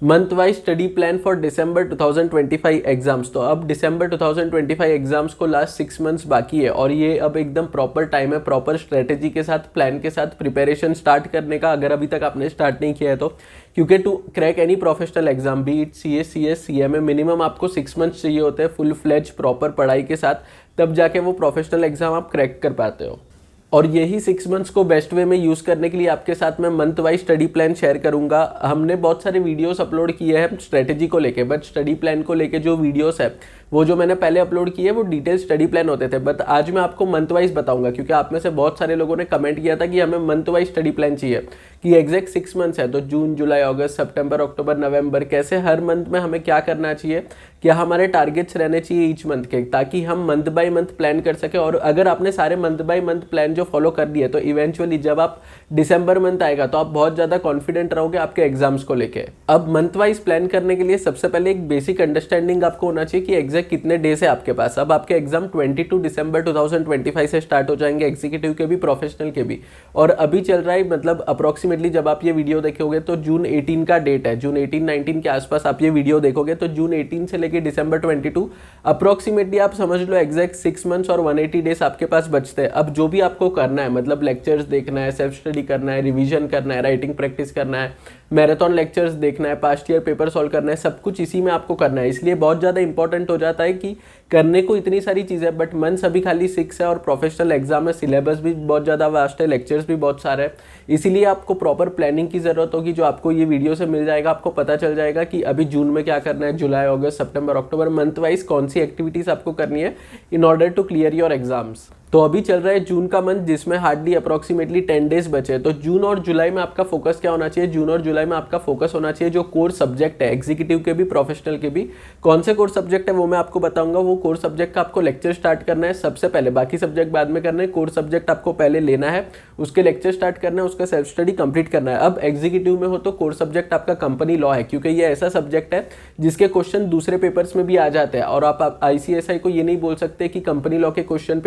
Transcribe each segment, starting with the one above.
Month wise study plan for December 2025 exams. तो अब दिसंबर 2025 exams को लास्ट 6 मंथ्स बाकी है और ये अब एकदम प्रॉपर टाइम है, प्रॉपर स्ट्रेटेजी के साथ, प्लान के साथ प्रिपरेशन स्टार्ट करने का, अगर अभी तक आपने स्टार्ट नहीं किया है तो। क्योंकि to crack any professional exam, be it C S, C S, C M A, minimum आपको 6 मंथ्स चाहिए होते हैं फुल फ्लेज प्रॉपर पढ़ाई के साथ, तब जाके वो प्रोफेशनल एग्जाम आप क्रैक कर पाते हो। और यही 6 मंथ्स को बेस्ट वे में यूज़ करने के लिए आपके साथ मैं month wise study plan share करूंगा। हमने बहुत सारे वीडियोस अपलोड किए हैं स्ट्रेटेजी को लेके, बट स्टडी प्लान को लेके जो वीडियोस है वो जो मैंने पहले अपलोड किए वो डिटेल स्टडी प्लान होते थे, बट आज मैं आपको मंथ वाइज बताऊंगा, क्योंकि आप में से बहुत सारे लोगों ने कमेंट किया था कि हमें मंथ वाइज स्टडी प्लान चाहिए, कि एग्जैक्ट 6 मंथ्स है तो जून, जुलाई, अगस्त, सितंबर, अक्टूबर, नवंबर, कैसे हर मंथ में हमें क्या करना चाहिए, क्या हमारे टारगेट्स रहने चाहिए ईच मंथ के, ताकि हम मंथ बाय मंथ प्लान कर सके। और अगर आपने सारे मंथ बाय मंथ प्लान जो फॉलो कर दिए तो इवेंचुअली जब आप दिसंबर मंथ आएगा तो आप बहुत ज़्यादा कॉन्फिडेंट रहोगे आपके एग्जाम्स को लेके। अब मंथ वाइज प्लान करने के लिए सबसे पहले एक बेसिक अंडरस्टैंडिंग आपको होना चाहिए कि एग्जैक्ट कितने डेज है आपके पास। अब आपके एग्जाम 22 दिसंबर 2025 से स्टार्ट हो जाएंगे, एग्जीक्यूटिव के भी, प्रोफेशनल के भी। और अभी चल रहा है, मतलब अप्रोक्सीमेटली जब आप ये वीडियो देखोगे तो जून 18 का डेट है, जून 18-19 के आसपास आप ये वीडियो देखोगे तो जून 18 से लेके दिसंबर 22 अप्रोक्सीमेटली आप समझ लो एग्जैक्ट 6 मंथ्स और 180 डेज आपके पास बचते हैं। अब जो भी आपको करना है, मतलब लेक्चर्स देखना है, सेल्फ स्टडी करना है, रिवीजन करना है, राइटिंग प्रैक्टिस करना है, मैराथन लेक्चर्स देखना है, पास्ट ईयर पेपर सॉल्व करना है, सब कुछ इसी में आपको करना है। इसलिए बहुत ज़्यादा इंपॉर्टेंट हो जाता है कि करने को इतनी सारी चीज़ें, बट मंथ्स अभी खाली 6 है और प्रोफेशनल एग्जाम है, सिलेबस भी बहुत ज़्यादा वास्ट है, लेक्चर्स भी बहुत सारे हैं। इसीलिए आपको प्रॉपर प्लानिंग की ज़रूरत होगी, जो आपको ये वीडियो से मिल जाएगा। आपको पता चल जाएगा कि अभी जून में क्या करना है, जुलाई, अगस्त, सितंबर, अक्टूबर, मंथ वाइज कौन सी एक्टिविटीज़ आपको करनी है in order to clear your exams. तो अभी चल रहा है जून का मंथ, जिसमें हार्डली अप्रोक्सीमेटली 10 डेज बचे। तो जून और जुलाई में आपका फोकस क्या होना चाहिए? जून और जुलाई में आपका फोकस होना चाहिए जो कोर सब्जेक्ट है, एग्जीक्यूटिव के भी, प्रोफेशनल के भी। कौन से कोर सब्जेक्ट है वो मैं आपको बताऊंगा। वो कोर सब्जेक्ट का आपको लेक्चर स्टार्ट करना है सबसे पहले, बाकी सब्जेक्ट बाद में करना है। कोर सब्जेक्ट आपको पहले लेना है, उसके लेक्चर स्टार्ट करना है, उसका सेल्फ स्टडी कंप्लीट करना है। अब एग्जीक्यूटिव में हो तो कोर सब्जेक्ट आपका कंपनी लॉ है, क्योंकि ये ऐसा सब्जेक्ट है जिसके क्वेश्चन दूसरे पेपर्स में भी आ जाते हैं। और आप ICSI को ये नहीं बोल सकते कि कंपनी लॉ के क्वेश्चन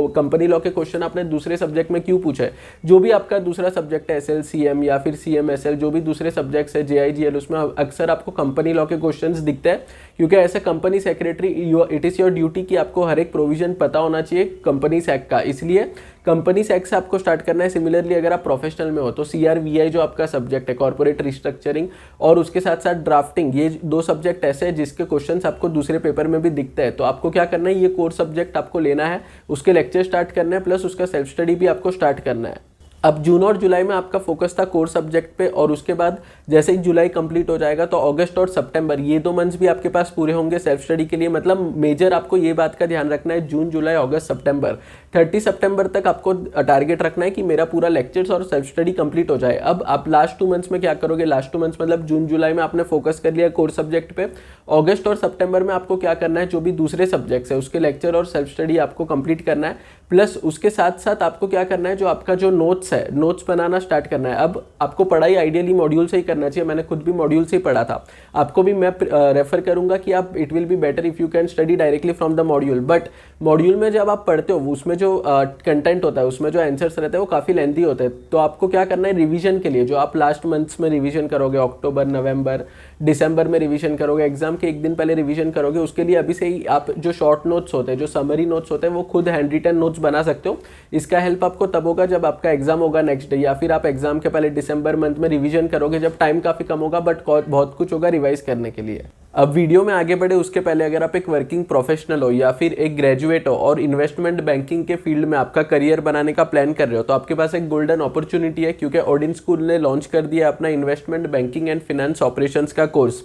क्वेश्चन आपने दूसरे सब्जेक्ट में क्यों पूछा है। जो भी आपका दूसरा सब्जेक्ट है, SLCM या फिर CMSL, जो भी दूसरे सब्जेक्ट्स है, JIGL, उसमें अक्सर आपको कंपनी लॉ के क्वेश्चंस दिखते हैं, क्योंकि ऐसे company secretary it is your duty कि आपको हर एक प्रोविजन पता होना चाहिए कंपनीज एक्ट का। इसलिए कंपनीज एक्ट से आपको स्टार्ट करना है। सिमिलरली अगर आप प्रोफेशनल में हो तो CRVI जो आपका सब्जेक्ट है, कॉर्पोरेट रिस्ट्रक्चरिंग, और उसके साथ साथ ड्राफ्टिंग, ये 2 सब्जेक्ट ऐसे हैं जिसके क्वेश्चंस आपको दूसरे पेपर में भी दिखते हैं। तो आपको क्या करना है, ये कोर सब्जेक्ट आपको लेना है, उसके लेक्चर स्टार्ट करना है, प्लस उसका सेल्फ स्टडी भी आपको स्टार्ट करना है। अब जून और जुलाई में आपका फोकस था कोर सब्जेक्ट पे, और उसके बाद जैसे ही जुलाई कंप्लीट हो जाएगा तो अगस्त और सितंबर, ये 2 मंथ्स भी आपके पास पूरे होंगे सेल्फ स्टडी के लिए। मतलब मेजर आपको ये बात का ध्यान रखना है, जून, जुलाई, अगस्त, सितंबर, 30 सितंबर तक आपको टारगेट रखना है कि मेरा पूरा लेक्चर्स और सेल्फ स्टडी कंप्लीट हो जाए। अब आप लास्ट 2 मंथ्स में क्या करोगे? लास्ट 2 मंथ्स मतलब जून जुलाई में आपने फोकस कर लिया कोर सब्जेक्ट पे। अगस्त और सितंबर में आपको क्या करना है, जो भी दूसरे सब्जेक्ट्स है उसके लेक्चर और सेल्फ स्टडी आपको कंप्लीट करना है। प्लस उसके साथ साथ आपको क्या करना है, जो आपका जो नोट्स है, नोट्स बनाना स्टार्ट करना है। अब आपको पढ़ाई आइडियली मॉड्यूल से ही करना चाहिए, मैंने खुद भी मॉड्यूल से ही पढ़ा था। आपको भी मैं रेफर करूंगा कि आप, it will be better if you can study directly from the module. But module में जब आप पढ़ते हो उसमें जो कंटेंट होता है, उसमें जो आंसर्स रहते हैं वो काफ़ी लेंथी होते हैं। तो आपको क्या करना है, रिवीजन के लिए जो आप लास्ट मंथ्स में रिवीजन करोगे, अक्टूबर, नवंबर, दिसंबर में रिवीजन करोगे, एग्जाम के एक दिन पहले रिवीजन करोगे, उसके लिए अभी से ही आप जो शॉर्ट नोट्स होते हैं, जो समरी नोट्स होते हैं, वो खुद हैंड रिटन नोट्स बना सकते हो। इसका हेल्प आपको तब होगा जब आपका एग्जाम होगा नेक्स्ट डे, या फिर आप एग्जाम के पहले दिसंबर मंथ में रिवीजन करोगे, जब टाइम काफ़ी कम होगा बट बहुत कुछ होगा रिवाइज करने के लिए। अब वीडियो में आगे बढ़े उसके पहले, अगर आप एक वर्किंग प्रोफेशनल हो या फिर एक ग्रेजुएट हो और इन्वेस्टमेंट बैंकिंग के फील्ड में आपका करियर बनाने का प्लान कर रहे हो, तो आपके पास एक गोल्डन अपॉर्चुनिटी है, क्योंकि ओडिन स्कूल ने लॉन्च कर दिया अपना investment banking and finance operations का कोर्स।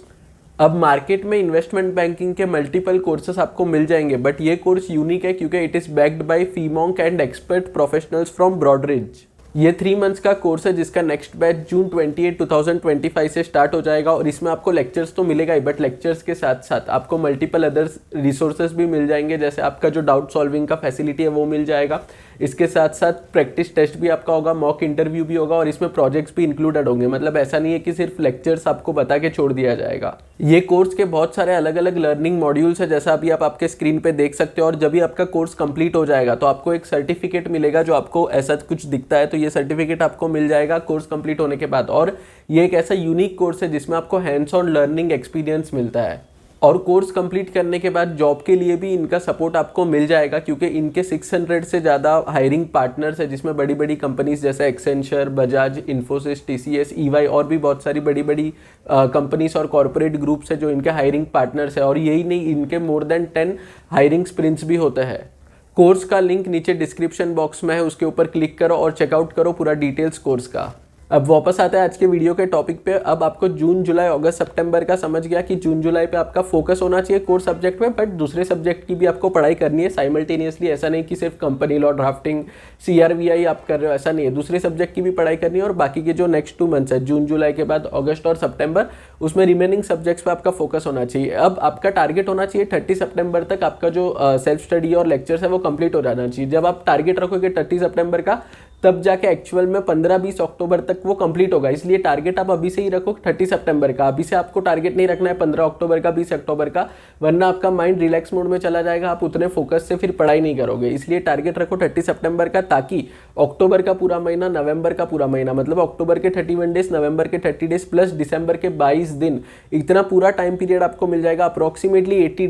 अब मार्केट में इन्वेस्टमेंट बैंकिंग के मल्टीपल कोर्सेस आपको मिल जाएंगे, बट ये कोर्स यूनिक है क्योंकि इट इज़ बैक्ड बाय फीमोंक and expert professionals from Broadridge. ये 3 मंथ्स का कोर्स है जिसका नेक्स्ट बैच जून 28, 2025 से स्टार्ट हो जाएगा। और इसमें आपको लेक्चर्स तो मिलेगा ही, बट लेक्चर्स के साथ साथ आपको मल्टीपल अदर्स रिसोर्सेज भी मिल जाएंगे। जैसे आपका जो डाउट सॉल्विंग का फैसिलिटी है वो मिल जाएगा, इसके साथ साथ प्रैक्टिस टेस्ट भी आपका होगा, मॉक इंटरव्यू भी होगा और इसमें प्रोजेक्ट्स भी इंक्लूडेड होंगे। मतलब ऐसा नहीं है कि सिर्फ लेक्चर्स आपको बता के छोड़ दिया जाएगा। ये कोर्स के बहुत सारे अलग अलग लर्निंग मॉड्यूल्स है, जैसा अभी आप आपके स्क्रीन पे देख सकते हो। और जब भी आपका कोर्स कंप्लीट हो जाएगा तो आपको एक सर्टिफिकेट मिलेगा जो आपको ऐसा कुछ दिखता है। तो ये सर्टिफिकेट आपको मिल जाएगा कोर्स कंप्लीट होने के बाद। और ये एक ऐसा यूनिक कोर्स है जिसमें आपको हैंड्स ऑन लर्निंग एक्सपीरियंस मिलता है। और कोर्स कंप्लीट करने के बाद जॉब के लिए भी इनका सपोर्ट आपको मिल जाएगा, क्योंकि इनके 600 से ज़्यादा हायरिंग पार्टनर्स है, जिसमें बड़ी बड़ी कंपनीज जैसे Accenture, Bajaj, Infosys, TCS, EY और भी बहुत सारी बड़ी बड़ी कंपनीज और कॉर्पोरेट ग्रुप्स है जो इनके हायरिंग पार्टनर्स है। और यही नहीं, इनके मोर देन 10 हायरिंग स्प्रिंट्स भी होते हैं। कोर्स का लिंक नीचे डिस्क्रिप्शन बॉक्स में है, उसके ऊपर क्लिक करो और चेकआउट करो पूरा डिटेल्स कोर्स का। अब वापस आते हैं आज के वीडियो के टॉपिक पे। अब आपको जून, जुलाई, अगस्त, सितंबर का समझ गया कि जून जुलाई पे आपका फोकस होना चाहिए कोर सब्जेक्ट में, बट दूसरे सब्जेक्ट की भी आपको पढ़ाई करनी है साइमल्टेनियसली। ऐसा नहीं कि सिर्फ कंपनी लॉ, ड्राफ्टिंग, CRVI आप कर रहे हो, ऐसा नहीं है। दूसरे सब्जेक्ट की भी पढ़ाई करनी है और बाकी के जो नेक्स्ट 2 मंथ्स है, जून जुलाई के बाद अगस्त और सितंबर, उसमें रिमेनिंग सब्जेक्ट्स पे आपका फोकस होना चाहिए। अब आपका टारगेट होना चाहिए 30 सितंबर तक आपका जो सेल्फ स्टडी और लेक्चर्स है वो कंप्लीट हो जाना चाहिए। जब आप टारगेट रखोगे 30 सितंबर का, तब जाके एक्चुअल में 15-20 अक्टूबर तक वो कंप्लीट होगा। इसलिए टारगेट आप अभी से ही रखो 30 सितंबर का। अभी से आपको टारगेट नहीं रखना है 15 अक्टूबर का, 20 अक्टूबर का, वरना आपका माइंड रिलैक्स मोड में चला जाएगा, आप उतने फोकस से फिर पढ़ाई नहीं करोगे। इसलिए टारगेट रखो 30 सितंबर का, ताकि अक्टूबर का पूरा महीना, नवंबर का पूरा महीना, मतलब अक्टूबर के 31 डेज, नवंबर के 30 डेज प्लस दिसंबर के 22 दिन, इतना पूरा टाइम पीरियड आपको मिल जाएगा। अप्रोक्सीमेटली 80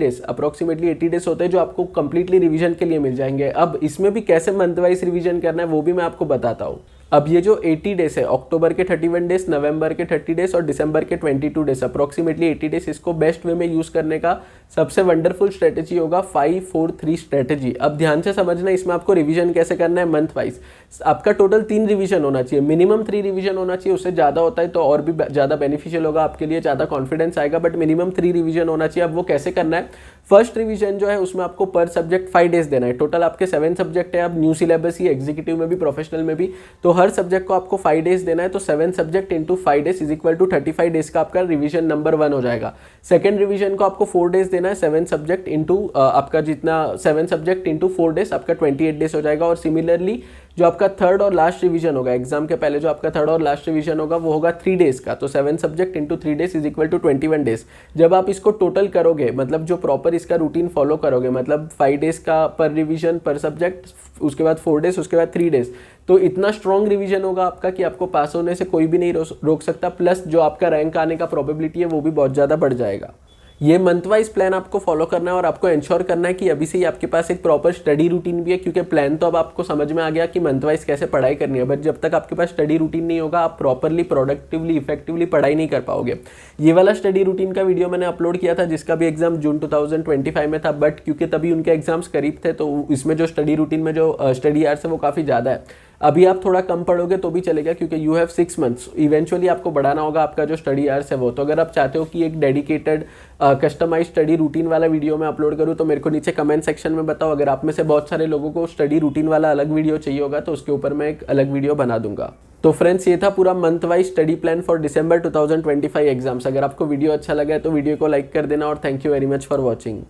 डेज होते हैं जो आपको कंप्लीटली रिविजन के लिए मिल जाएंगे। अब इसमें भी कैसे मंथ वाइज रिविजन करना है वो भी मैं आपको बताता हूँ। अब ये जो 80 डेज है, अक्टूबर के 31 डेज, नवंबर के 30 डेज और दिसंबर के 22 डेज, अप्रोक्सीमेटली 80 डेज, इसको बेस्ट वे में यूज़ करने का सबसे वंडरफुल स्ट्रेटेजी होगा 5-4-3 स्ट्रेटेजी। अब ध्यान से समझना, इसमें आपको रिवीजन कैसे करना है मंथ वाइज। आपका टोटल 3 रिवीजन होना चाहिए, मिनिमम 3 रिवीजन होना चाहिए। उससे ज़्यादा होता है तो और भी ज़्यादा बेनिफिशियल होगा आपके लिए, ज़्यादा कॉन्फिडेंस आएगा, बट मिनिमम 3 रिवीजन होना चाहिए। अब वो कैसे करना है? फर्स्ट रिवीजन जो है उसमें आपको पर सब्जेक्ट 5 डेज देना है। टोटल आपके 7 सब्जेक्ट है, अब न्यू सिलेबस ही, एग्जीक्यूटिव में भी, प्रोफेशनल में भी, तो हर सब्जेक्ट को आपको 5 डेज देना है। तो 7 subject into 5 days is equal to 35 days का आपका रिवीजन नंबर 1 हो जाएगा। सेकंड रिवीजन को आपको 4 डेज देना है, 7 सब्जेक्ट इंटू आपका जितना 7 सब्जेक्ट इंटू 4 डेज आपका 28 डेज हो जाएगा। और सिमिलरली जो आपका थर्ड और लास्ट रिवीजन होगा, एग्जाम के पहले जो आपका थर्ड और लास्ट रिवीजन होगा वो होगा 3 डेज का। तो 7 subject into 3 days is equal to 21 days. जब आप इसको टोटल करोगे, मतलब जो प्रॉपर इसका रूटीन फॉलो करोगे, मतलब 5 डेज का पर रिवीजन पर सब्जेक्ट, उसके बाद 4 डेज, उसके बाद 3 डेज, तो इतना स्ट्रॉन्ग रिवीजन होगा आपका कि आपको पास होने से कोई भी नहीं रोक सकता। प्लस जो आपका रैंक आने का प्रोबेबिलिटी है वो भी बहुत ज़्यादा बढ़ जाएगा। ये मंथ वाइज प्लान आपको फॉलो करना है और आपको इंश्योर करना है कि अभी से ही आपके पास एक प्रॉपर स्टडी रूटीन भी है, क्योंकि प्लान तो अब आपको समझ में आ गया कि मंथ वाइज कैसे पढ़ाई करनी है, बट जब तक आपके पास स्टडी रूटीन नहीं होगा आप प्रॉपरली, प्रोडक्टिवली, इफेक्टिवली पढ़ाई नहीं कर पाओगे। ये वाला स्टडी रूटीन का वीडियो मैंने अपलोड किया था जिसका भी एग्जाम जून 2025 में था, बट क्योंकि तभी उनके एग्जाम्स करीब थे तो इसमें जो स्टडी रूटीन में जो स्टडी आवर्स है वो काफ़ी ज़्यादा है। अभी आप थोड़ा कम पढ़ोगे तो भी चलेगा, क्योंकि यू हैव 6 मंथ्स, इवेंचुअली आपको बढ़ाना होगा आपका जो स्टडी आवर्स है वो। तो अगर आप चाहते हो कि एक डेडिकेटेड कस्टमाइज स्टडी रूटीन वाला वीडियो मैं अपलोड करूँ तो मेरे को नीचे कमेंट सेक्शन में बताओ। अगर आप में से बहुत सारे लोगों को स्टडी रूटीन वाला अलग वीडियो चाहिए होगा तो उसके ऊपर मैं एक अलग वीडियो बना दूंगा। तो फ्रेंड्स, ये था पूरा month wise study plan for December 2025 exams. अगर आपको वीडियो अच्छा लगा है तो वीडियो को लाइक कर देना और thank you very much for watching.